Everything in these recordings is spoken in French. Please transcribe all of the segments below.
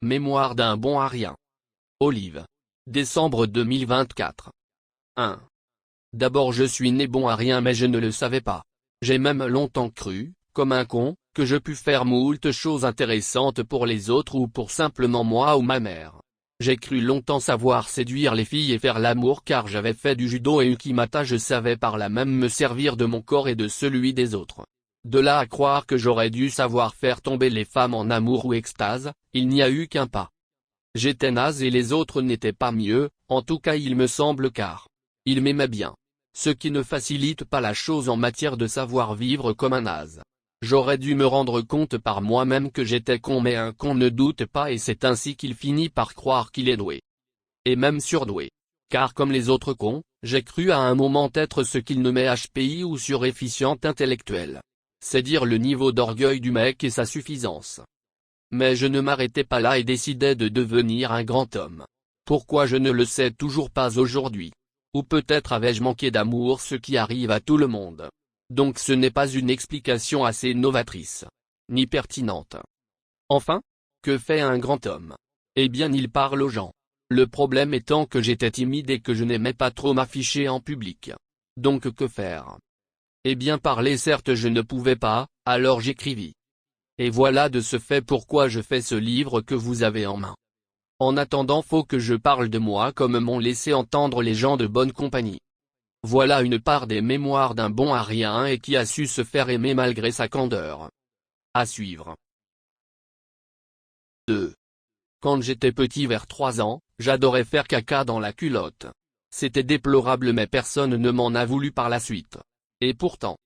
Mémoire d'un bon à rien. Olive. Décembre 2024. 1. D'abord je suis né bon à rien mais je ne le savais pas. J'ai même longtemps cru, comme un con, que je pus faire moult choses intéressantes pour les autres ou pour simplement moi ou ma mère. J'ai cru longtemps savoir séduire les filles et faire l'amour car j'avais fait du judo et ukimata, je savais par là même me servir de mon corps et de celui des autres. De là à croire que j'aurais dû savoir faire tomber les femmes en amour ou extase, il n'y a eu qu'un pas. J'étais naze et les autres n'étaient pas mieux, en tout cas il me semble car ils m'aimaient bien. Ce qui ne facilite pas la chose en matière de savoir vivre comme un naze. J'aurais dû me rendre compte par moi-même que j'étais con mais un con ne doute pas et c'est ainsi qu'il finit par croire qu'il est doué. Et même surdoué. Car comme les autres cons, j'ai cru à un moment être ce qu'il nommait HPI ou suréfficient intellectuel. C'est dire le niveau d'orgueil du mec et sa suffisance. Mais je ne m'arrêtais pas là et décidais de devenir un grand homme. Pourquoi je ne le sais toujours pas aujourd'hui. Ou peut-être avais-je manqué d'amour, ce qui arrive à tout le monde. Donc ce n'est pas une explication assez novatrice. Ni pertinente. Enfin, que fait un grand homme? Eh bien il parle aux gens. Le problème étant que j'étais timide et que je n'aimais pas trop m'afficher en public. Donc que faire? Eh bien parler certes je ne pouvais pas, alors j'écrivis. Et voilà de ce fait pourquoi je fais ce livre que vous avez en main. En attendant faut que je parle de moi comme m'ont laissé entendre les gens de bonne compagnie. Voilà une part des mémoires d'un bon à rien et qui a su se faire aimer malgré sa candeur. À suivre. 2. Quand j'étais petit vers 3 ans, j'adorais faire caca dans la culotte. C'était déplorable mais personne ne m'en a voulu par la suite. Et pourtant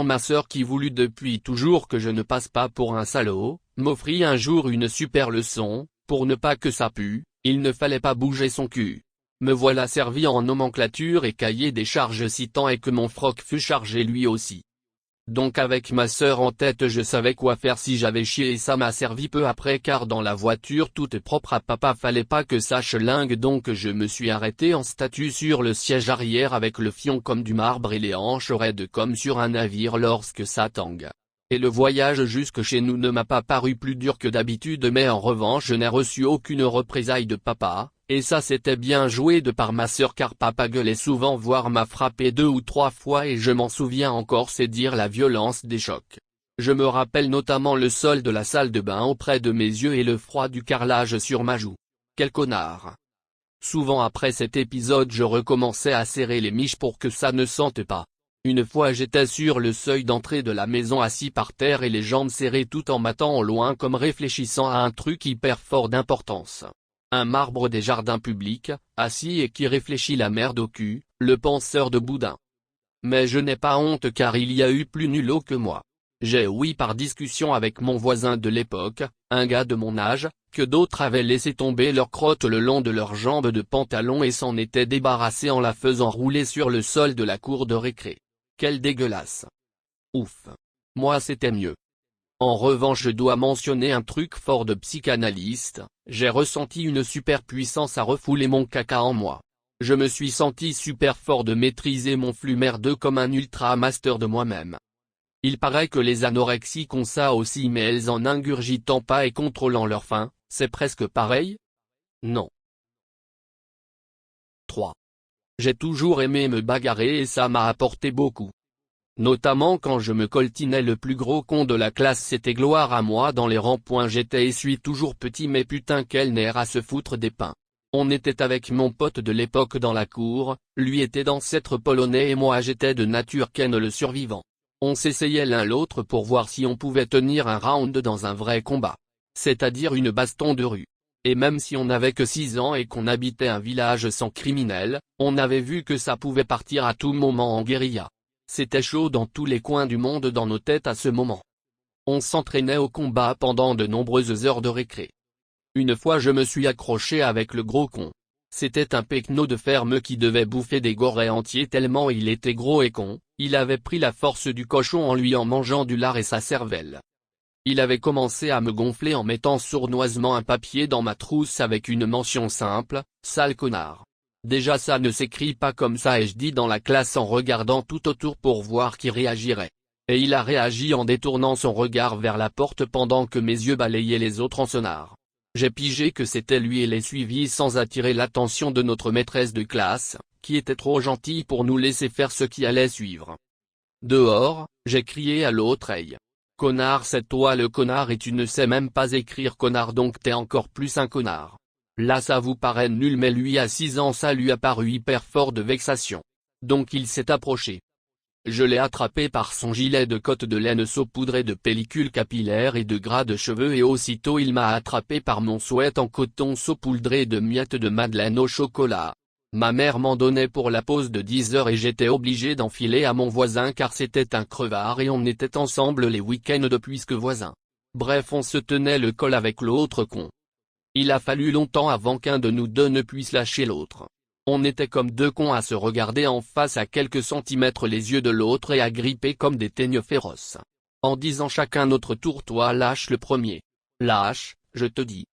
ma sœur qui voulut depuis toujours que je ne passe pas pour un salaud, m'offrit un jour une super leçon, pour ne pas que ça pue, il ne fallait pas bouger son cul. Me voilà servi en nomenclature et cahier des charges si tant est que mon froc fut chargé lui aussi. Donc avec ma sœur en tête je savais quoi faire si j'avais chié et ça m'a servi peu après car dans la voiture toute propre à papa fallait pas que ça chelingue donc je me suis arrêté en statue sur le siège arrière avec le fion comme du marbre et les hanches raides comme sur un navire lorsque ça tangue. Et le voyage jusque chez nous ne m'a pas paru plus dur que d'habitude mais en revanche je n'ai reçu aucune représaille de papa. Et ça c'était bien joué de par ma sœur car papa gueulait souvent voire m'a frappé 2 ou 3 fois et je m'en souviens encore, c'est dire la violence des chocs. Je me rappelle notamment le sol de la salle de bain auprès de mes yeux et le froid du carrelage sur ma joue. Quel connard. Souvent après cet épisode je recommençais à serrer les miches pour que ça ne sente pas. Une fois j'étais sur le seuil d'entrée de la maison assis par terre et les jambes serrées tout en m'attendant au loin comme réfléchissant à un truc hyper fort d'importance. Un marbre des jardins publics, assis et qui réfléchit la merde au cul, le penseur de boudin. Mais je n'ai pas honte car il y a eu plus nulot que moi. J'ai ouï par discussion avec mon voisin de l'époque, un gars de mon âge, que d'autres avaient laissé tomber leur crotte le long de leurs jambes de pantalon et s'en étaient débarrassés en la faisant rouler sur le sol de la cour de récré. Quelle dégueulasse. Ouf. Moi c'était mieux. En revanche je dois mentionner un truc fort de psychanalyste, j'ai ressenti une super puissance à refouler mon caca en moi. Je me suis senti super fort de maîtriser mon flux merdeux comme un ultra master de moi-même. Il paraît que les anorexiques ont ça aussi mais elles en ingurgitant pas et contrôlant leur faim, c'est presque pareil? Non. 3. J'ai toujours aimé me bagarrer et ça m'a apporté beaucoup. Notamment quand je me coltinais le plus gros con de la classe, c'était gloire à moi dans les ronds-points, j'étais et suis toujours petit mais putain quel nerf à se foutre des pains. On était avec mon pote de l'époque dans la cour, lui était d'ancêtre polonais et moi j'étais de nature Ken le survivant. On s'essayait l'un l'autre pour voir si on pouvait tenir un round dans un vrai combat. C'est-à-dire une baston de rue. Et même si on n'avait que 6 ans et qu'on habitait un village sans criminels, on avait vu que ça pouvait partir à tout moment en guérilla. C'était chaud dans tous les coins du monde dans nos têtes à ce moment. On s'entraînait au combat pendant de nombreuses heures de récré. Une fois je me suis accroché avec le gros con. C'était un pecno de ferme qui devait bouffer des gorées entiers tellement il était gros et con, il avait pris la force du cochon en lui en mangeant du lard et sa cervelle. Il avait commencé à me gonfler en mettant sournoisement un papier dans ma trousse avec une mention simple, « Sale connard ». Déjà ça ne s'écrit pas comme ça ai-je dit dans la classe en regardant tout autour pour voir qui réagirait. Et il a réagi en détournant son regard vers la porte pendant que mes yeux balayaient les autres en sonar. J'ai pigé que c'était lui et l'ai suivi sans attirer l'attention de notre maîtresse de classe, qui était trop gentille pour nous laisser faire ce qui allait suivre. Dehors, j'ai crié à l'autre œil. Connard, c'est toi le connard et tu ne sais même pas écrire connard, donc t'es encore plus un connard. Là ça vous paraît nul, mais lui à 6 ans ça lui a paru hyper fort de vexation. Donc il s'est approché. Je l'ai attrapé par son gilet de côte de laine saupoudré de pellicule capillaire et de gras de cheveux, et aussitôt il m'a attrapé par mon sweat en coton saupoudré de miettes de madeleine au chocolat. Ma mère m'en donnait pour la pause de 10 heures et j'étais obligé d'enfiler à mon voisin car c'était un crevard et on était ensemble les week-ends depuis que voisins. Bref, on se tenait le col avec l'autre con. Il a fallu longtemps avant qu'un de nous deux ne puisse lâcher l'autre. On était comme deux cons à se regarder en face à quelques centimètres les yeux de l'autre et à gripper comme des teignes féroces. En disant chacun notre tour, toi lâche le premier. Lâche, je te dis.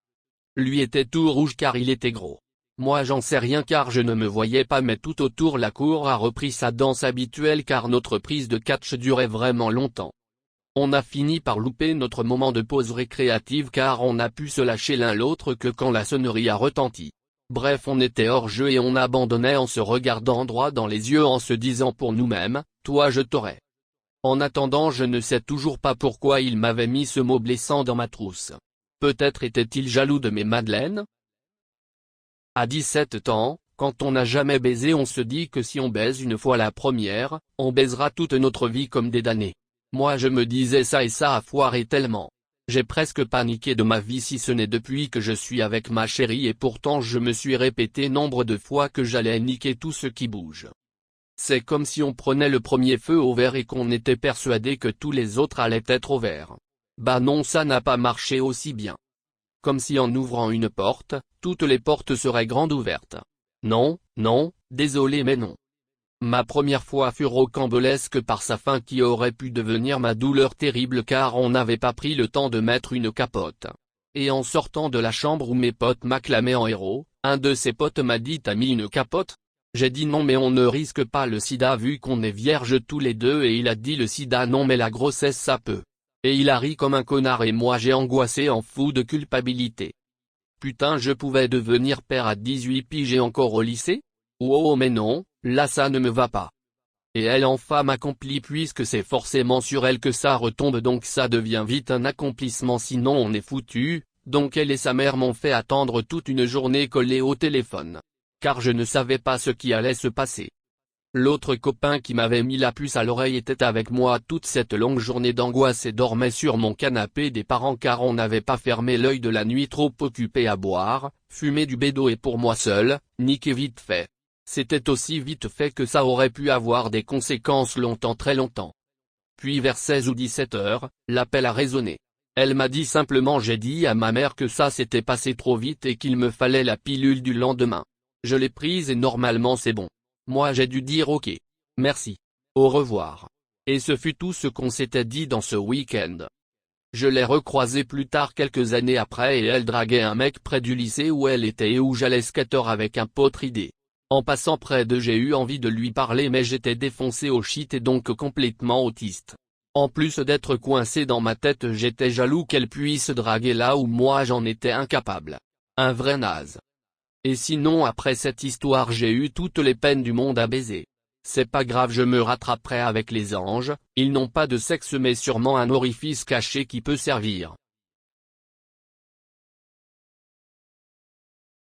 Lui était tout rouge car il était gros. Moi j'en sais rien car je ne me voyais pas, mais tout autour la cour a repris sa danse habituelle car notre prise de catch durait vraiment longtemps. On a fini par louper notre moment de pause récréative car on n'a pu se lâcher l'un l'autre que quand la sonnerie a retenti. Bref, on était hors jeu et on abandonnait en se regardant droit dans les yeux en se disant pour nous-mêmes, toi je t'aurais. En attendant, je ne sais toujours pas pourquoi il m'avait mis ce mot blessant dans ma trousse. Peut-être était-il jaloux de mes madeleines? À 17 ans, quand on n'a jamais baisé, on se dit que si on baise une fois la première, on baisera toute notre vie comme des damnés. Moi je me disais ça et ça a foiré tellement. J'ai presque paniqué de ma vie si ce n'est depuis que je suis avec ma chérie, et pourtant je me suis répété nombre de fois que j'allais niquer tout ce qui bouge. C'est comme si on prenait le premier feu au vert et qu'on était persuadé que tous les autres allaient être au vert. Bah non, ça n'a pas marché aussi bien. Comme si en ouvrant une porte, toutes les portes seraient grandes ouvertes. Non, non, désolé mais non. Ma première fois fut rocambolesque par sa fin qui aurait pu devenir ma douleur terrible car on n'avait pas pris le temps de mettre une capote. Et en sortant de la chambre où mes potes m'acclamaient en héros, un de ses potes m'a dit: t'as mis une capote? J'ai dit non mais on ne risque pas le sida vu qu'on est vierges tous les deux, et il a dit le sida non mais la grossesse ça peut. Et il a ri comme un connard et moi j'ai angoissé en fou de culpabilité. Putain, je pouvais devenir père à 18 piges et encore au lycée? Oh mais non, là ça ne me va pas. Et elle en femme accomplie puisque c'est forcément sur elle que ça retombe, donc ça devient vite un accomplissement sinon on est foutu, donc elle et sa mère m'ont fait attendre toute une journée collée au téléphone. Car je ne savais pas ce qui allait se passer. L'autre copain qui m'avait mis la puce à l'oreille était avec moi toute cette longue journée d'angoisse et dormait sur mon canapé des parents car on n'avait pas fermé l'œil de la nuit, trop occupé à boire, fumer du bédo et pour moi seul, niquer vite fait. C'était aussi vite fait que ça aurait pu avoir des conséquences longtemps, très longtemps. Puis vers 16 ou 17 heures, l'appel a résonné. Elle m'a dit simplement: j'ai dit à ma mère que ça s'était passé trop vite et qu'il me fallait la pilule du lendemain. Je l'ai prise et normalement c'est bon. Moi j'ai dû dire ok. Merci. Au revoir. Et ce fut tout ce qu'on s'était dit dans ce week-end. Je l'ai recroisée plus tard quelques années après et elle draguait un mec près du lycée où elle était et où j'allais skater avec un pote ridé. En passant près d'eux j'ai eu envie de lui parler mais j'étais défoncé au shit et donc complètement autiste. En plus d'être coincé dans ma tête, j'étais jaloux qu'elle puisse draguer là où moi j'en étais incapable. Un vrai naze. Et sinon après cette histoire j'ai eu toutes les peines du monde à baiser. C'est pas grave, je me rattraperai avec les anges, ils n'ont pas de sexe mais sûrement un orifice caché qui peut servir.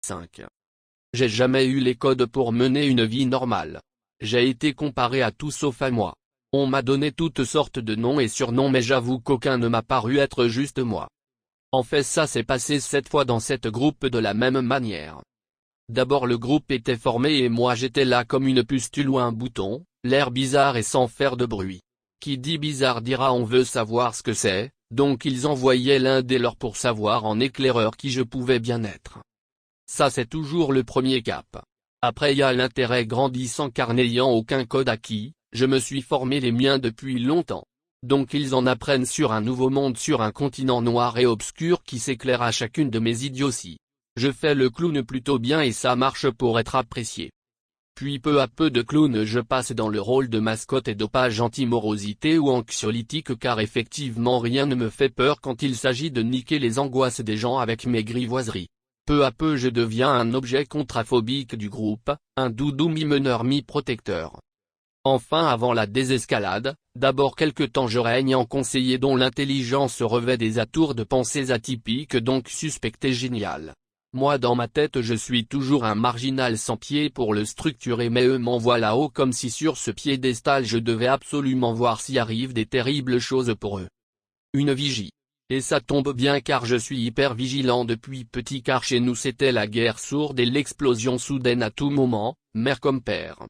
5. J'ai jamais eu les codes pour mener une vie normale. J'ai été comparé à tout sauf à moi. On m'a donné toutes sortes de noms et surnoms mais j'avoue qu'aucun ne m'a paru être juste moi. En fait ça s'est passé 7 fois dans cette groupe de la même manière. D'abord le groupe était formé et moi j'étais là comme une pustule ou un bouton, l'air bizarre et sans faire de bruit. Qui dit bizarre dira on veut savoir ce que c'est, donc ils envoyaient l'un des leurs pour savoir en éclaireur qui je pouvais bien être. Ça c'est toujours le premier cap. Après il y a l'intérêt grandissant car n'ayant aucun code acquis, je me suis formé les miens depuis longtemps. Donc ils en apprennent sur un nouveau monde, sur un continent noir et obscur qui s'éclaire à chacune de mes idioties. Je fais le clown plutôt bien et ça marche pour être apprécié. Puis peu à peu de clown je passe dans le rôle de mascotte et dopage anti-morosité ou anxiolytique car effectivement rien ne me fait peur quand il s'agit de niquer les angoisses des gens avec mes grivoiseries. Peu à peu je deviens un objet contraphobique du groupe, un doudou mi-meneur mi-protecteur. Enfin avant la désescalade, d'abord quelque temps je règne en conseiller dont l'intelligence revêt des atours de pensées atypiques donc suspecté génial. Moi dans ma tête je suis toujours un marginal sans pied pour le structurer mais eux m'envoient là-haut comme si sur ce piédestal je devais absolument voir s'y arrive des terribles choses pour eux. Une vigie. Et ça tombe bien car je suis hyper vigilant depuis petit car chez nous c'était la guerre sourde et l'explosion soudaine à tout moment, mère comme père.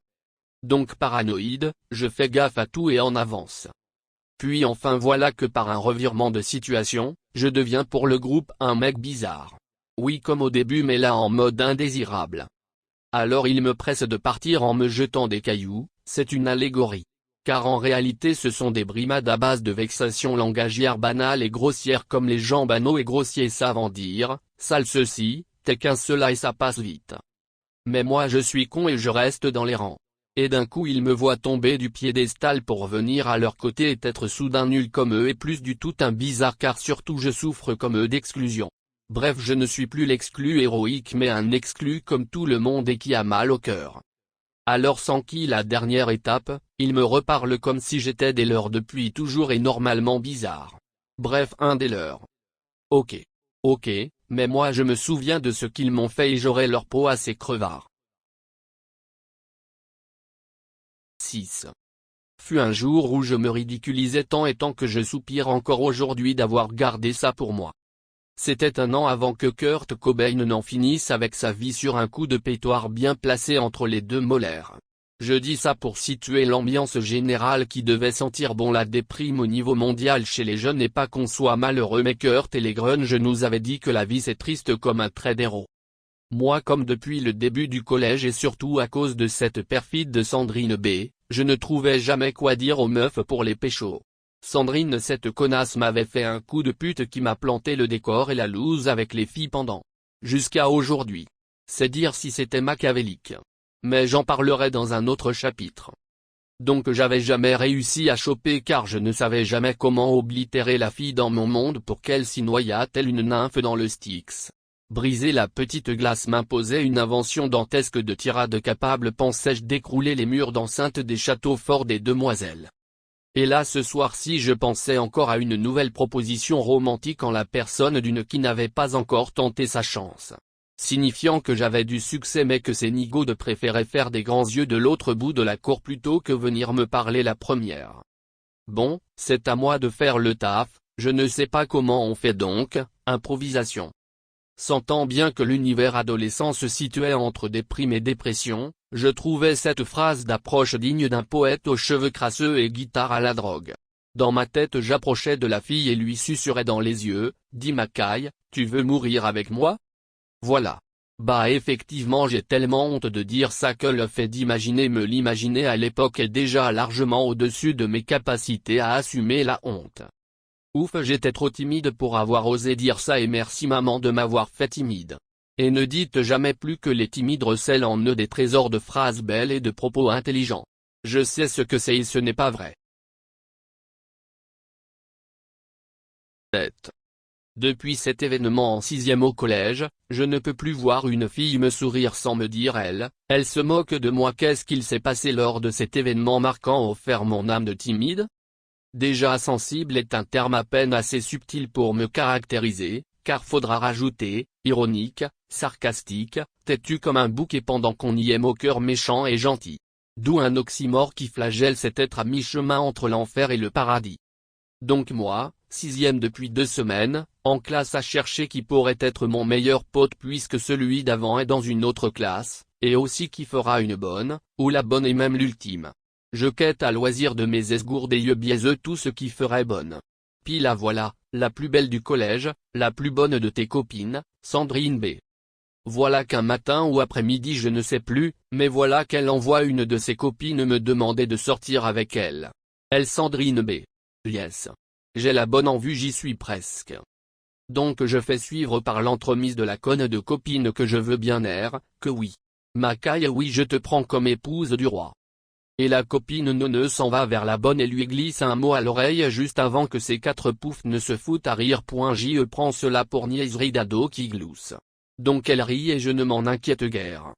Donc paranoïde, je fais gaffe à tout et en avance. Puis enfin voilà que par un revirement de situation, je deviens pour le groupe un mec bizarre. Oui comme au début mais là en mode indésirable. Alors il me presse de partir en me jetant des cailloux, c'est une allégorie. Car en réalité ce sont des brimades à base de vexations langagières banales et grossières comme les gens banaux et grossiers savent en dire, sale ceci, t'es qu'un cela et ça passe vite. Mais moi je suis con et je reste dans les rangs. Et d'un coup ils me voient tomber du piédestal pour venir à leur côté et être soudain nul comme eux et plus du tout un bizarre car surtout je souffre comme eux d'exclusion. Bref je ne suis plus l'exclu héroïque mais un exclu comme tout le monde et qui a mal au cœur. Alors sans qui la dernière étape, ils me reparlent comme si j'étais des leurs depuis toujours et normalement bizarre. Bref un des leurs. Ok. Ok, mais moi je me souviens de ce qu'ils m'ont fait et j'aurai leur peau à ces crevards. 6. Fut un jour où je me ridiculisais tant et tant que je soupire encore aujourd'hui d'avoir gardé ça pour moi. C'était un an avant que Kurt Cobain n'en finisse avec sa vie sur un coup de pétoire bien placé entre les deux molaires. Je dis ça pour situer l'ambiance générale qui devait sentir bon la déprime au niveau mondial chez les jeunes et pas qu'on soit malheureux mais Kurt et les grunge nous avaient dit que la vie c'est triste comme un trait d'héros. Moi comme depuis le début du collège et surtout à cause de cette perfide de Sandrine B, je ne trouvais jamais quoi dire aux meufs pour les péchos. Sandrine cette connasse m'avait fait un coup de pute qui m'a planté le décor et la loose avec les filles pendant. Jusqu'à aujourd'hui. C'est dire si c'était machiavélique. Mais j'en parlerai dans un autre chapitre. Donc j'avais jamais réussi à choper car je ne savais jamais comment oblitérer la fille dans mon monde pour qu'elle s'y noyât telle une nymphe dans le Styx. Briser la petite glace m'imposait une invention dantesque de tirade capable pensais-je d'écrouler les murs d'enceinte des châteaux forts des demoiselles. Et là ce soir-ci je pensais encore à une nouvelle proposition romantique en la personne d'une qui n'avait pas encore tenté sa chance. Signifiant que j'avais du succès mais que ces nigaudes préféraient faire des grands yeux de l'autre bout de la cour plutôt que venir me parler la première. Bon, c'est à moi de faire le taf, je ne sais pas comment on fait donc, improvisation. Sentant bien que l'univers adolescent se situait entre déprime et dépression, je trouvais cette phrase d'approche digne d'un poète aux cheveux crasseux et guitare à la drogue. Dans ma tête j'approchais de la fille et lui susurrais dans les yeux, « Dis Macaille, tu veux mourir avec moi ?» Voilà. Bah effectivement j'ai tellement honte de dire ça que le fait d'imaginer me l'imaginer à l'époque est déjà largement au-dessus de mes capacités à assumer la honte. Ouf j'étais trop timide pour avoir osé dire ça et merci maman de m'avoir fait timide. Et ne dites jamais plus que les timides recèlent en eux des trésors de phrases belles et de propos intelligents. Je sais ce que c'est et ce n'est pas vrai. 7. Depuis cet événement en 6e au collège, je ne peux plus voir une fille me sourire sans me dire elle se moque de moi. Qu'est-ce qu'il s'est passé lors de cet événement marquant offert mon âme de timide? Déjà sensible est un terme à peine assez subtil pour me caractériser, car faudra rajouter, ironique, sarcastique, têtu comme un bouc et pendant qu'on y aime au cœur méchant et gentil. D'où un oxymore qui flagelle cet être à mi-chemin entre l'enfer et le paradis. Donc moi, 6e depuis 2 semaines, en classe à chercher qui pourrait être mon meilleur pote puisque celui d'avant est dans une autre classe, et aussi qui fera une bonne, ou la bonne et même l'ultime. Je quête à loisir de mes esgourdes et yeux biaiseux tout ce qui ferait bonne. Puis la voilà, la plus belle du collège, la plus bonne de tes copines, Sandrine B. Voilà qu'un matin ou après-midi je ne sais plus, mais voilà qu'elle envoie une de ses copines me demander de sortir avec elle. Elle Sandrine B. Yes. J'ai la bonne en vue j'y suis presque. Donc je fais suivre par l'entremise de la conne de copine que je veux bien que oui. Macaille oui je te prends comme épouse du roi. Et la copine Nonne s'en va vers la bonne et lui glisse un mot à l'oreille juste avant que ses quatre poufs ne se foutent à rire. J.E. prend cela pour niaiserie d'ado qui glousse. Donc elle rit et je ne m'en inquiète guère.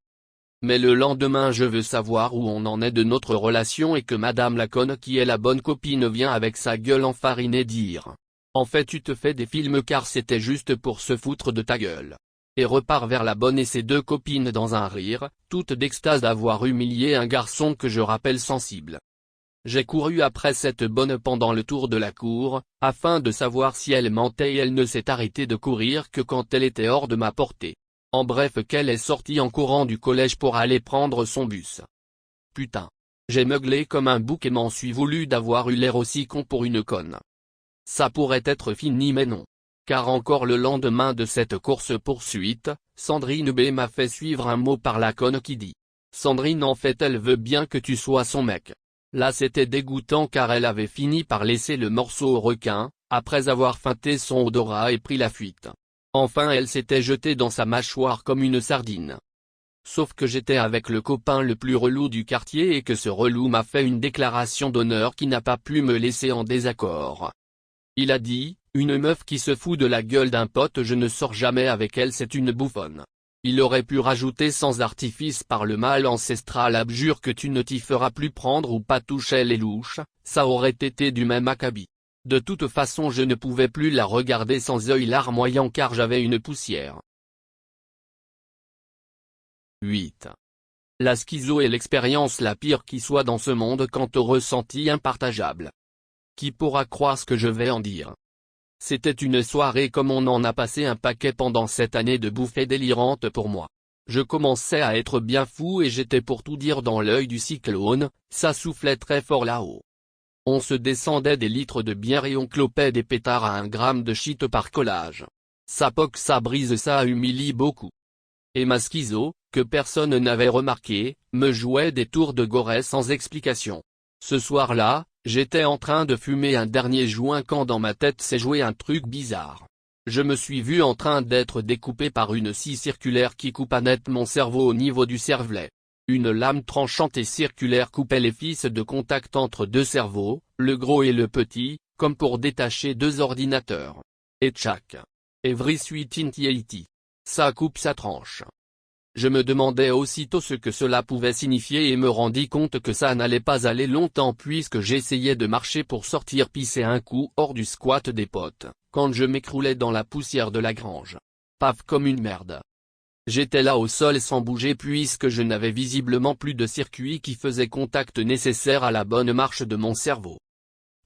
Mais le lendemain je veux savoir où on en est de notre relation et que madame la conne qui est la bonne copine vient avec sa gueule enfarinée dire. En fait tu te fais des films car c'était juste pour se foutre de ta gueule. Et repart vers la bonne et ses deux copines dans un rire, toutes d'extase d'avoir humilié un garçon que je rappelle sensible. J'ai couru après cette bonne pendant le tour de la cour, afin de savoir si elle mentait et elle ne s'est arrêtée de courir que quand elle était hors de ma portée. En bref qu'elle est sortie en courant du collège pour aller prendre son bus. Putain. J'ai meuglé comme un bouc et m'en suis voulu d'avoir eu l'air aussi con pour une conne. Ça pourrait être fini mais non. Car encore le lendemain de cette course-poursuite, Sandrine B m'a fait suivre un mot par la conne qui dit. Sandrine en fait elle veut bien que tu sois son mec. Là c'était dégoûtant car elle avait fini par laisser le morceau au requin, après avoir feinté son odorat et pris la fuite. Enfin elle s'était jetée dans sa mâchoire comme une sardine. Sauf que j'étais avec le copain le plus relou du quartier et que ce relou m'a fait une déclaration d'honneur qui n'a pas pu me laisser en désaccord. Il a dit, une meuf qui se fout de la gueule d'un pote je ne sors jamais avec elle c'est une bouffonne. Il aurait pu rajouter sans artifice par le mal ancestral abjure que tu ne t'y feras plus prendre ou pas toucher les louches, ça aurait été du même acabit. De toute façon je ne pouvais plus la regarder sans œil larmoyant car j'avais une poussière. 8. La schizo est l'expérience la pire qui soit dans ce monde quant au ressenti impartageable. Qui pourra croire ce que je vais en dire? C'était une soirée comme on en a passé un paquet pendant cette année de bouffées délirantes pour moi. Je commençais à être bien fou et j'étais pour tout dire dans l'œil du cyclone, ça soufflait très fort là-haut. On se descendait des litres de bière et on clopait des pétards à 1 gramme de shit par collage. Ça poque ça brise ça humilie beaucoup. Et ma schizo, que personne n'avait remarqué, me jouait des tours de gorée sans explication. Ce soir-là, j'étais en train de fumer un dernier joint quand dans ma tête s'est joué un truc bizarre. Je me suis vu en train d'être découpé par une scie circulaire qui coupa net mon cerveau au niveau du cervelet. Une lame tranchante et circulaire coupait les fils de contact entre deux cerveaux, le gros et le petit, comme pour détacher deux ordinateurs. Et tchac. Every sweet intiety. Ça coupe ça tranche. Je me demandais aussitôt ce que cela pouvait signifier et me rendis compte que ça n'allait pas aller longtemps puisque j'essayais de marcher pour sortir pisser un coup hors du squat des potes, quand je m'écroulais dans la poussière de la grange. Paf comme une merde. J'étais là au sol sans bouger puisque je n'avais visiblement plus de circuit qui faisait contact nécessaire à la bonne marche de mon cerveau.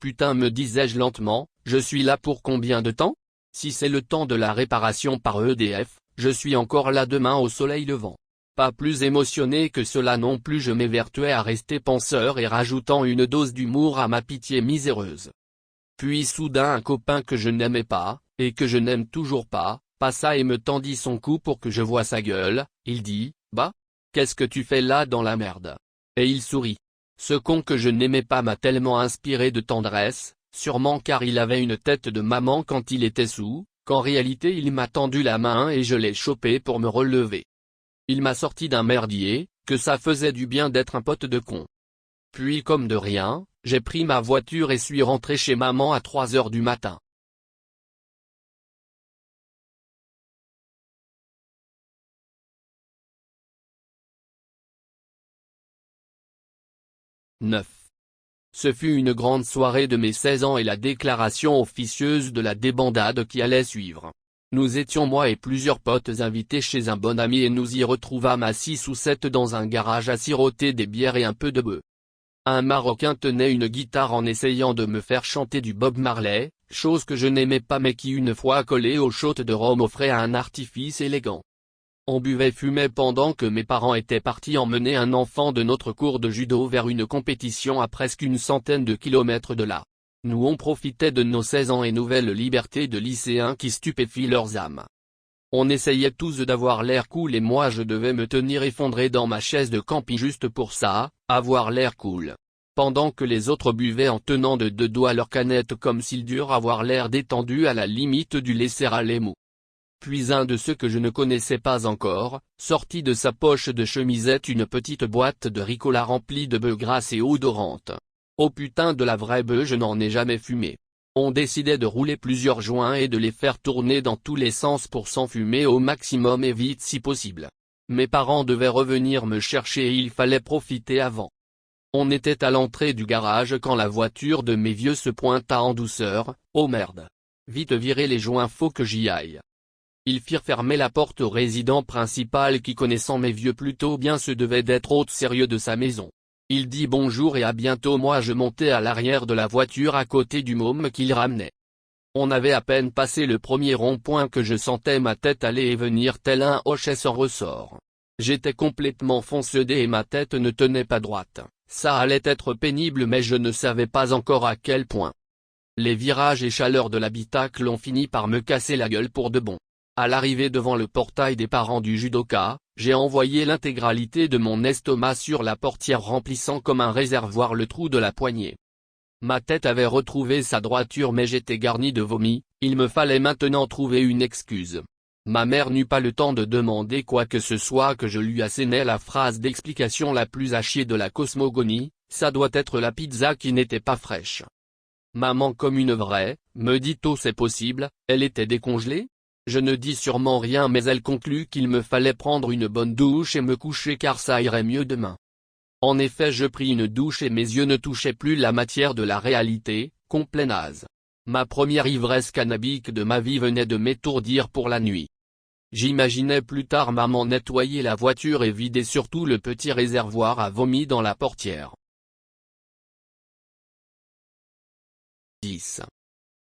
Putain me disais-je lentement, je suis là pour combien de temps? Si c'est le temps de la réparation par EDF, je suis encore là demain au soleil levant. Pas plus émotionné que cela non plus je m'évertuais à rester penseur et rajoutant une dose d'humour à ma pitié miséreuse. Puis soudain un copain que je n'aimais pas, et que je n'aime toujours pas, passa et me tendit son cou pour que je voie sa gueule, il dit, bah, qu'est-ce que tu fais là dans la merde? Et il sourit. Ce con que je n'aimais pas m'a tellement inspiré de tendresse, sûrement car il avait une tête de maman quand il était saoul, qu'en réalité il m'a tendu la main et je l'ai chopé pour me relever. Il m'a sorti d'un merdier, que ça faisait du bien d'être un pote de con. Puis comme de rien, j'ai pris ma voiture et suis rentré chez maman à 3 heures du matin. « 9. Ce fut une grande soirée de mes 16 ans et la déclaration officieuse de la débandade qui allait suivre. Nous étions moi et plusieurs potes invités chez un bon ami et nous y retrouvâmes à 6 ou 7 dans un garage à siroter des bières et un peu de bœuf. Un Marocain tenait une guitare en essayant de me faire chanter du Bob Marley, chose que je n'aimais pas mais qui une fois collée au shot de rhum offrait un artifice élégant. On buvait fumait pendant que mes parents étaient partis emmener un enfant de notre cours de judo vers une compétition à presque une centaine de kilomètres de là. Nous on profitait de nos 16 ans et nouvelles libertés de lycéens qui stupéfient leurs âmes. On essayait tous d'avoir l'air cool et moi je devais me tenir effondré dans ma chaise de camping juste pour ça, avoir l'air cool. Pendant que les autres buvaient en tenant de deux doigts leur canette comme s'ils durent avoir l'air détendu à la limite du laisser-aller mou. Puis un de ceux que je ne connaissais pas encore, sortit de sa poche de chemisette une petite boîte de Ricola remplie de bœufs grasses et odorantes. Oh putain de la vraie bœuf, je n'en ai jamais fumé. On décidait de rouler plusieurs joints et de les faire tourner dans tous les sens pour s'enfumer au maximum et vite si possible. Mes parents devaient revenir me chercher et il fallait profiter avant. On était à l'entrée du garage quand la voiture de mes vieux se pointa en douceur. Oh merde. Vite virer les joints, faut que j'y aille. Ils firent fermer la porte au résident principal qui, connaissant mes vieux plutôt bien, se devait d'être hôte sérieux de sa maison. Il dit bonjour et à bientôt. Moi je montais à l'arrière de la voiture à côté du môme qu'il ramenait. On avait à peine passé le premier rond-point que je sentais ma tête aller et venir tel un hochet sans ressort. J'étais complètement foncedé et ma tête ne tenait pas droite. Ça allait être pénible mais je ne savais pas encore à quel point. Les virages et chaleurs de l'habitacle ont fini par me casser la gueule pour de bon. À l'arrivée devant le portail des parents du judoka, j'ai envoyé l'intégralité de mon estomac sur la portière remplissant comme un réservoir le trou de la poignée. Ma tête avait retrouvé sa droiture mais j'étais garni de vomi, il me fallait maintenant trouver une excuse. Ma mère n'eut pas le temps de demander quoi que ce soit que je lui assénais la phrase d'explication la plus à chier de la cosmogonie, ça doit être la pizza qui n'était pas fraîche. Maman comme une vraie, me dit oh c'est possible, elle était décongelée? Je ne dis sûrement rien mais elle conclut qu'il me fallait prendre une bonne douche et me coucher car ça irait mieux demain. En effet je pris une douche et mes yeux ne touchaient plus la matière de la réalité, complet naze. Ma première ivresse cannabique de ma vie venait de m'étourdir pour la nuit. J'imaginais plus tard maman nettoyer la voiture et vider surtout le petit réservoir à vomi dans la portière. 10.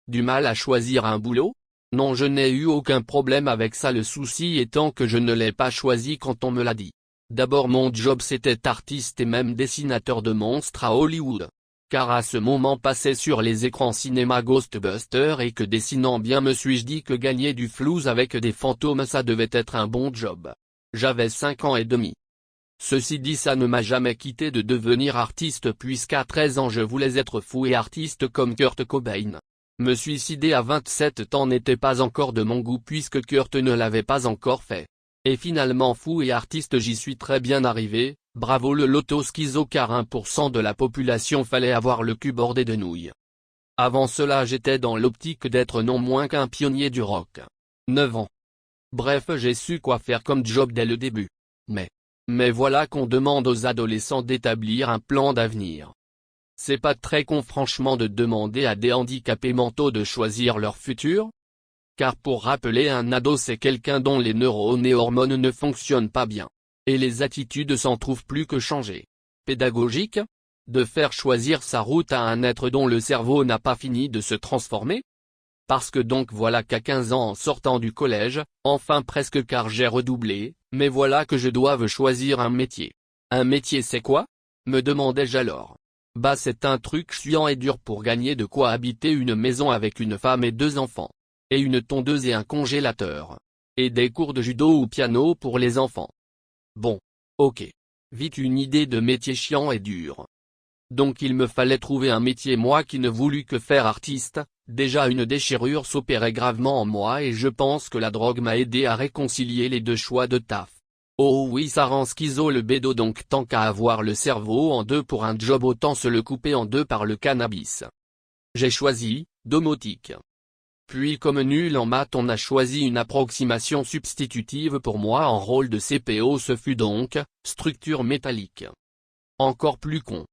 Du mal à choisir un boulot? Non, je n'ai eu aucun problème avec ça, le souci étant que je ne l'ai pas choisi quand on me l'a dit. D'abord mon job c'était artiste et même dessinateur de monstres à Hollywood. Car à ce moment passait sur les écrans cinéma Ghostbusters et que dessinant bien me suis-je dit que gagner du flouze avec des fantômes ça devait être un bon job. J'avais 5 ans et demi. Ceci dit ça ne m'a jamais quitté de devenir artiste puisqu'à 13 ans je voulais être fou et artiste comme Kurt Cobain. Me suicider à 27 ans n'était pas encore de mon goût puisque Kurt ne l'avait pas encore fait. Et finalement fou et artiste j'y suis très bien arrivé, bravo le loto schizo car 1% de la population fallait avoir le cul bordé de nouilles. Avant cela j'étais dans l'optique d'être non moins qu'un pionnier du rock. 9 ans. Bref j'ai su quoi faire comme job dès le début. Mais voilà qu'on demande aux adolescents d'établir un plan d'avenir. C'est pas très con franchement de demander à des handicapés mentaux de choisir leur futur? Car pour rappeler un ado c'est quelqu'un dont les neurones et hormones ne fonctionnent pas bien. Et les attitudes s'en trouvent plus que changées. Pédagogique? De faire choisir sa route à un être dont le cerveau n'a pas fini de se transformer? Parce que donc voilà qu'à 15 ans en sortant du collège, enfin presque car j'ai redoublé, mais voilà que je doive choisir un métier. Un métier c'est quoi? Me demandais-je alors. Bah c'est un truc chiant et dur pour gagner de quoi habiter une maison avec une femme et 2 enfants. Et une tondeuse et un congélateur. Et des cours de judo ou piano pour les enfants. Bon. Ok. Vite une idée de métier chiant et dur. Donc il me fallait trouver un métier moi qui ne voulut que faire artiste, déjà une déchirure s'opérait gravement en moi et je pense que la drogue m'a aidé à réconcilier les deux choix de taf. Oh oui ça rend schizo le bédo donc tant qu'à avoir le cerveau en deux pour un job autant se le couper en deux par le cannabis. J'ai choisi, domotique. Puis comme nul en maths on a choisi une approximation substitutive pour moi en rôle de CPO ce fut donc, structure métallique. Encore plus con.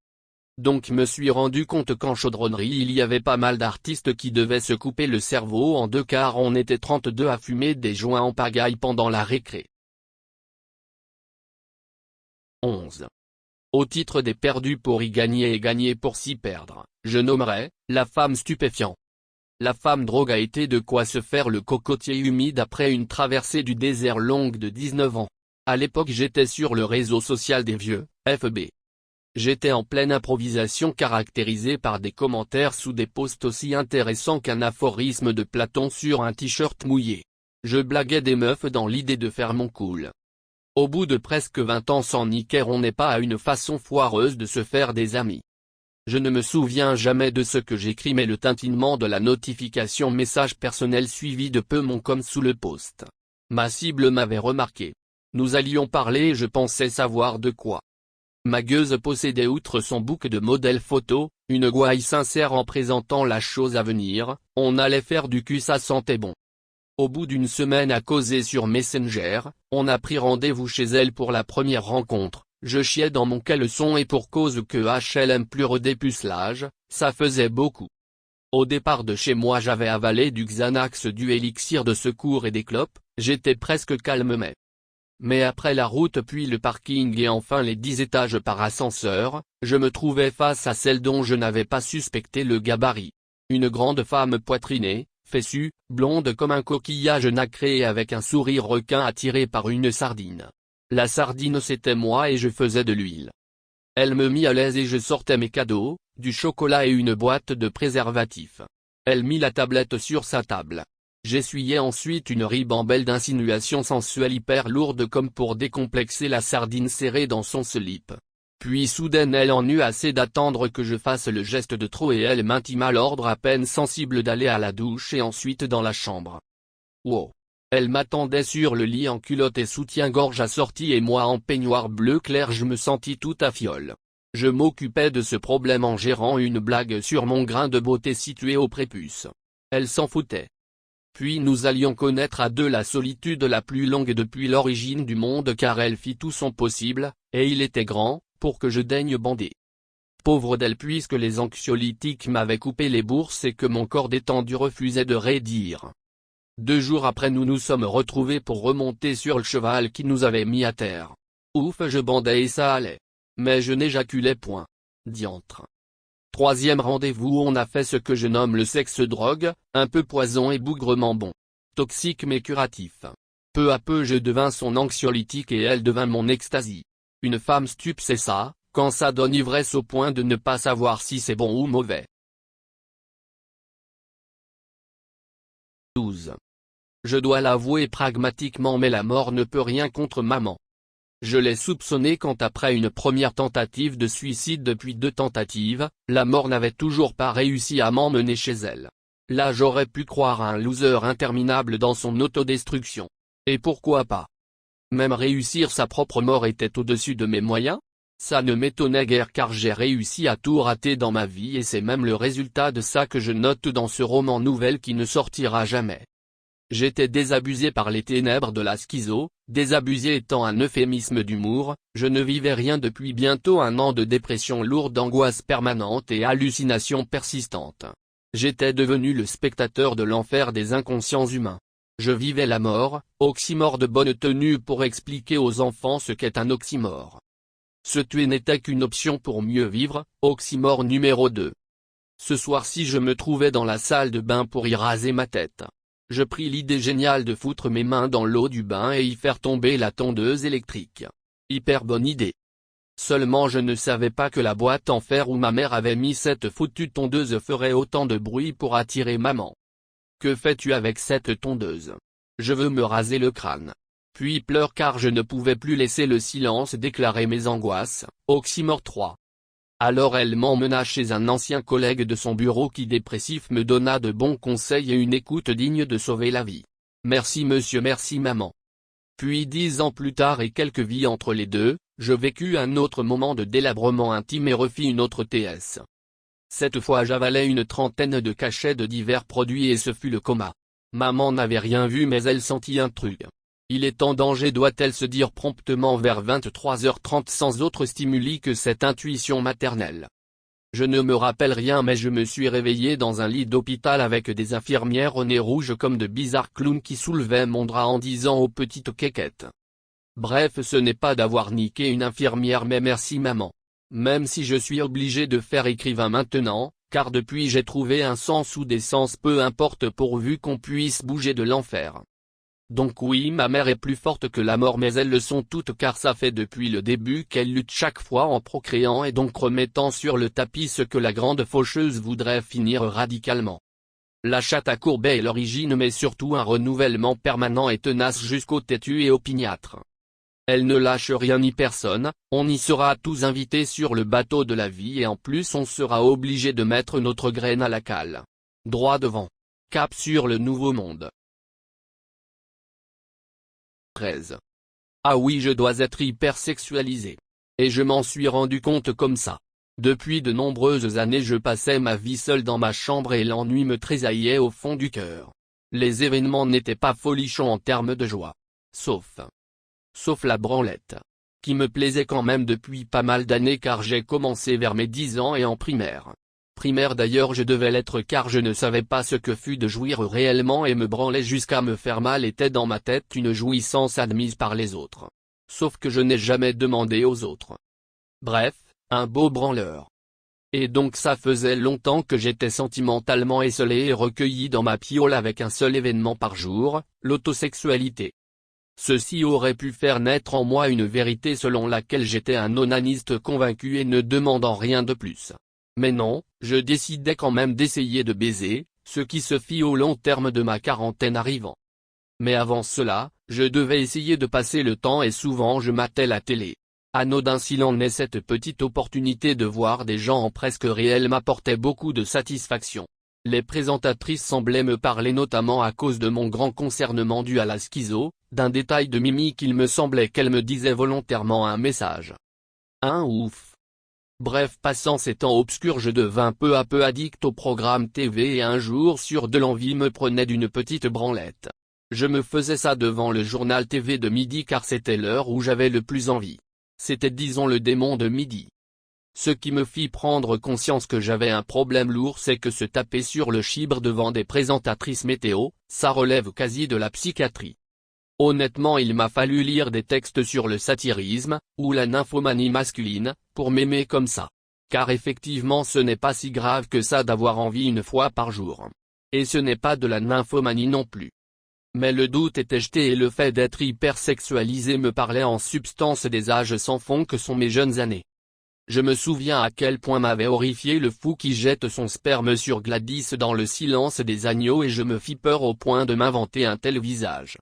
Donc me suis rendu compte qu'en chaudronnerie il y avait pas mal d'artistes qui devaient se couper le cerveau en deux car on était 32 à fumer des joints en pagaille pendant la récré. 11. Au titre des perdus pour y gagner et gagner pour s'y perdre, je nommerai, la femme stupéfiant. La femme drogue a été de quoi se faire le cocotier humide après une traversée du désert longue de 19 ans. À l'époque j'étais sur le réseau social des vieux, FB. J'étais en pleine improvisation caractérisée par des commentaires sous des posts aussi intéressants qu'un aphorisme de Platon sur un t-shirt mouillé. Je blaguais des meufs dans l'idée de faire mon cool. Au bout de presque 20 ans sans niquer on n'est pas à une façon foireuse de se faire des amis. Je ne me souviens jamais de ce que j'écris mais le tintinement de la notification message personnel suivi de peu mon com sous le post. Ma cible m'avait remarqué. Nous allions parler et je pensais savoir de quoi. Ma gueuse possédait outre son book de modèles photos, une gouaille sincère en présentant la chose à venir, on allait faire du cul ça sentait bon. Au bout d'une semaine à causer sur Messenger, on a pris rendez-vous chez elle pour la première rencontre. Je chiais dans mon caleçon et pour cause que HLM plus redépucelage, ça faisait beaucoup. Au départ de chez moi j'avais avalé du Xanax, du élixir de secours et des clopes, j'étais presque calme mais après la route puis le parking et enfin les 10 étages par ascenseur, je me trouvais face à celle dont je n'avais pas suspecté le gabarit. Une grande femme poitrinée, fessue, blonde comme un coquillage nacré et avec un sourire requin attiré par une sardine. La sardine c'était moi et je faisais de l'huile. Elle me mit à l'aise et je sortais mes cadeaux, du chocolat et une boîte de préservatifs. Elle mit la tablette sur sa table. J'essuyais ensuite une ribambelle d'insinuations sensuelles hyper lourdes comme pour décomplexer la sardine serrée dans son slip. Puis soudain elle en eut assez d'attendre que je fasse le geste de trop et elle m'intima l'ordre à peine sensible d'aller à la douche et ensuite dans la chambre. Wow. Elle m'attendait sur le lit en culotte et soutien-gorge assorti et moi en peignoir bleu clair je me sentis tout à fiole. Je m'occupais de ce problème en gérant une blague sur mon grain de beauté situé au prépuce. Elle s'en foutait. Puis nous allions connaître à deux la solitude la plus longue depuis l'origine du monde car elle fit tout son possible, et il était grand, pour que je daigne bander. Pauvre d'elle puisque les anxiolytiques m'avaient coupé les bourses et que mon corps détendu refusait de raidir. 2 jours après nous nous sommes retrouvés pour remonter sur le cheval qui nous avait mis à terre. Ouf je bandais et ça allait. Mais je n'éjaculais point. Diantre. 3e rendez-vous on a fait ce que je nomme le sexe-drogue, un peu poison et bougrement bon. Toxique mais curatif. Peu à peu je devins son anxiolytique et elle devint mon ecstasy. Une femme stup c'est ça, quand ça donne ivresse au point de ne pas savoir si c'est bon ou mauvais. 12. Je dois l'avouer pragmatiquement mais la mort ne peut rien contre maman. Je l'ai soupçonné quand après une première tentative de suicide depuis 2 tentatives, la mort n'avait toujours pas réussi à m'emmener chez elle. Là j'aurais pu croire à un loser interminable dans son autodestruction. Et pourquoi pas? Même réussir sa propre mort était au-dessus de mes moyens? Ça ne m'étonnait guère car j'ai réussi à tout rater dans ma vie et c'est même le résultat de ça que je note dans ce roman nouvelle qui ne sortira jamais. J'étais désabusé par les ténèbres de la schizo, désabusé étant un euphémisme d'humour, je ne vivais rien depuis bientôt 1 an de dépression lourde d'angoisse permanente et hallucinations persistantes. J'étais devenu le spectateur de l'enfer des inconscients humains. Je vivais la mort, oxymore de bonne tenue pour expliquer aux enfants ce qu'est un oxymore. Se tuer n'était qu'une option pour mieux vivre, oxymore numéro 2. Ce soir-ci je me trouvais dans la salle de bain pour y raser ma tête. Je pris l'idée géniale de foutre mes mains dans l'eau du bain et y faire tomber la tondeuse électrique. Hyper bonne idée. Seulement je ne savais pas que la boîte en fer où ma mère avait mis cette foutue tondeuse ferait autant de bruit pour attirer maman. Que fais-tu avec cette tondeuse? Je veux me raser le crâne. Puis pleure car je ne pouvais plus laisser le silence déclarer mes angoisses, oxymore 3. Alors elle m'emmena chez un ancien collègue de son bureau qui dépressif me donna de bons conseils et une écoute digne de sauver la vie. Merci monsieur merci maman. Puis 10 ans plus tard et quelques vies entre les deux, je vécus un autre moment de délabrement intime et refis une autre TS. Cette fois j'avalais une 30aine de cachets de divers produits et ce fut le coma. Maman n'avait rien vu mais elle sentit un truc. Il est en danger doit-elle se dire promptement vers 23h30 sans autre stimuli que cette intuition maternelle. Je ne me rappelle rien mais je me suis réveillé dans un lit d'hôpital avec des infirmières au nez rouge comme de bizarres clowns qui soulevaient mon drap en disant aux petites quéquettes. Bref ce n'est pas d'avoir niqué une infirmière mais merci maman. Même si je suis obligé de faire écrivain maintenant, car depuis j'ai trouvé un sens ou des sens peu importe pourvu qu'on puisse bouger de l'enfer. Donc oui ma mère est plus forte que la mort mais elles le sont toutes car ça fait depuis le début qu'elle lutte chaque fois en procréant et donc remettant sur le tapis ce que la grande faucheuse voudrait finir radicalement. La chatte à courbet est l'origine mais surtout un renouvellement permanent et tenace jusqu'au têtu et opiniâtre. Elle ne lâche rien ni personne, on y sera tous invités sur le bateau de la vie et en plus on sera obligé de mettre notre graine à la cale. Droit devant. Cap sur le nouveau monde. 13. Ah oui, je dois être hypersexualisé. Et je m'en suis rendu compte comme ça. Depuis de nombreuses années je passais ma vie seul dans ma chambre et l'ennui me tressaillait au fond du cœur. Les événements n'étaient pas folichons en termes de joie. Sauf la branlette. Qui me plaisait quand même depuis pas mal d'années car j'ai commencé vers mes 10 ans et en primaire. Primaire d'ailleurs je devais l'être car je ne savais pas ce que fut de jouir réellement et me branler jusqu'à me faire mal était dans ma tête une jouissance admise par les autres. Sauf que je n'ai jamais demandé aux autres. Bref, un beau branleur. Et donc ça faisait longtemps que j'étais sentimentalement esselé et recueilli dans ma piole avec un seul événement par jour, l'autosexualité. Ceci aurait pu faire naître en moi une vérité selon laquelle j'étais un onaniste convaincu et ne demandant rien de plus. Mais non, je décidais quand même d'essayer de baiser, ce qui se fit au long terme de ma quarantaine arrivant. Mais avant cela, je devais essayer de passer le temps et souvent je matais la télé. Anodin s'il en est cette petite opportunité de voir des gens en presque réel m'apportait beaucoup de satisfaction. Les présentatrices semblaient me parler notamment à cause de mon grand concernement dû à la schizo, d'un détail de Mimi qu'il me semblait qu'elle me disait volontairement un message. Ouf. Bref, passant ces temps obscurs je devins peu à peu addict au programme TV et un jour sur deux l'envie me prenait d'une petite branlette. Je me faisais ça devant le journal TV de midi car c'était l'heure où j'avais le plus envie. C'était disons le démon de midi. Ce qui me fit prendre conscience que j'avais un problème lourd c'est que se taper sur le chibre devant des présentatrices météo, ça relève quasi de la psychiatrie. Honnêtement il m'a fallu lire des textes sur le satirisme, ou la nymphomanie masculine, pour m'aimer comme ça. Car effectivement ce n'est pas si grave que ça d'avoir envie une fois par jour. Et ce n'est pas de la nymphomanie non plus. Mais le doute était jeté et le fait d'être hypersexualisé me parlait en substance des âges sans fond que sont mes jeunes années. Je me souviens à quel point m'avait horrifié le fou qui jette son sperme sur Gladys dans Le silence des agneaux et je me fis peur au point de m'inventer un tel visage.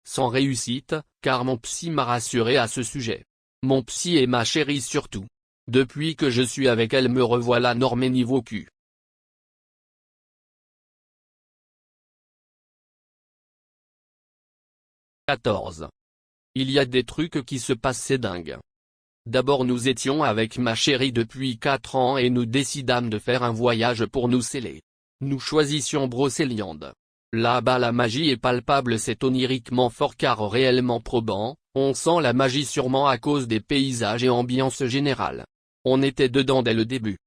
Sans réussite, car mon psy m'a rassuré à ce sujet. Mon psy et ma chérie surtout. Depuis que je suis avec elle me revoilà normé niveau cul. 14. Il y a des trucs qui se passent c'est dingue. D'abord nous étions avec ma chérie depuis 4 ans et nous décidâmes de faire un voyage pour nous sceller. Nous choisissions Brocéliande. Là-bas la magie est palpable c'est oniriquement fort car réellement probant, on sent la magie sûrement à cause des paysages et ambiance générale. On était dedans dès le début.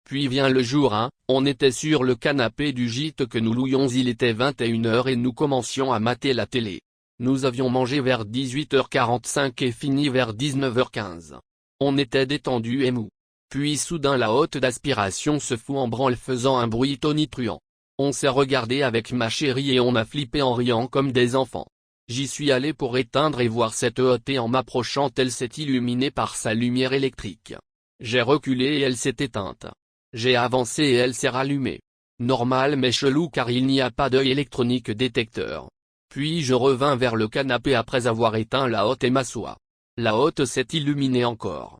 Puis vient le jour 1, on était sur le canapé du gîte que nous louions il était 21h et nous commencions à mater la télé. Nous avions mangé vers 18h45 et fini vers 19h15. On était détendus et mous. Puis soudain la hotte d'aspiration se fout en branle faisant un bruit tonitruant. On s'est regardé avec ma chérie et on a flippé en riant comme des enfants. J'y suis allé pour éteindre et voir cette hotte et en m'approchant elle s'est illuminée par sa lumière électrique. J'ai reculé et elle s'est éteinte. J'ai avancé et elle s'est rallumée. Normal mais chelou car il n'y a pas d'œil électronique détecteur. Puis je revins vers le canapé après avoir éteint la hotte et m'assois. La hotte s'est illuminée encore.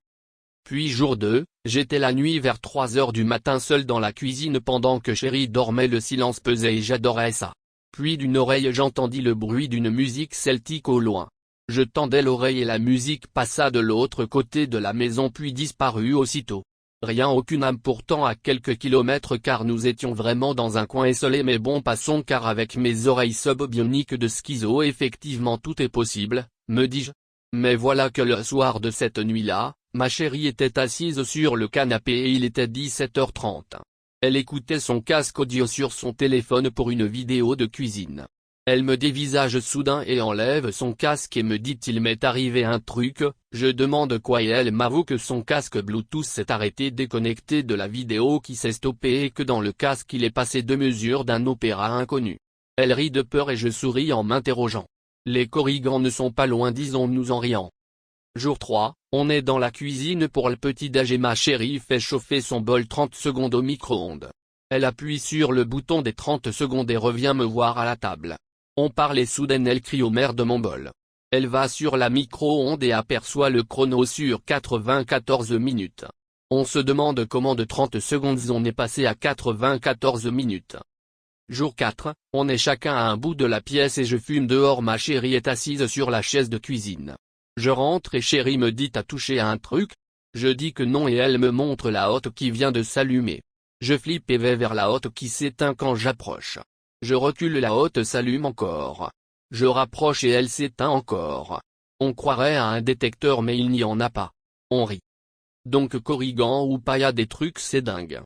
Puis jour 2, j'étais la nuit vers 3h du matin seul dans la cuisine pendant que chérie dormait le silence pesait et j'adorais ça. Puis d'une oreille j'entendis le bruit d'une musique celtique au loin. Je tendais l'oreille et la musique passa de l'autre côté de la maison puis disparut aussitôt. Rien aucune âme pourtant à quelques kilomètres car nous étions vraiment dans un coin isolé mais bon passons car avec mes oreilles subbioniques de schizo effectivement tout est possible, me dis-je. Mais voilà que le soir de cette nuit-là, ma chérie était assise sur le canapé et il était 17h30. Elle écoutait son casque audio sur son téléphone pour une vidéo de cuisine. Elle me dévisage soudain et enlève son casque et me dit il m'est arrivé un truc, je demande quoi et elle m'avoue que son casque Bluetooth s'est arrêté déconnecté de la vidéo qui s'est stoppée et que dans le casque il est passé 2 mesures d'un opéra inconnu. Elle rit de peur et je souris en m'interrogeant. Les corrigans ne sont pas loin disons-nous en riant. Jour 3, on est dans la cuisine pour le petit-déj et ma chérie fait chauffer son bol 30 secondes au micro-ondes. Elle appuie sur le bouton des 30 secondes et revient me voir à la table. On parle et soudain elle crie au maire de mon bol. Elle va sur la micro-onde et aperçoit le chrono sur 94 minutes. On se demande comment de 30 secondes on est passé à 94 minutes. Jour 4, on est chacun à un bout de la pièce et je fume dehors. Ma chérie est assise sur la chaise de cuisine. Je rentre et chérie me dit t'as touché à un truc? Je dis que non et elle me montre la hotte qui vient de s'allumer. Je flippe et vais vers la hotte qui s'éteint quand j'approche. Je recule, la hotte s'allume encore. Je rapproche et elle s'éteint encore. On croirait à un détecteur mais il n'y en a pas. On rit. Donc Corrigan ou Paya des trucs c'est dingue.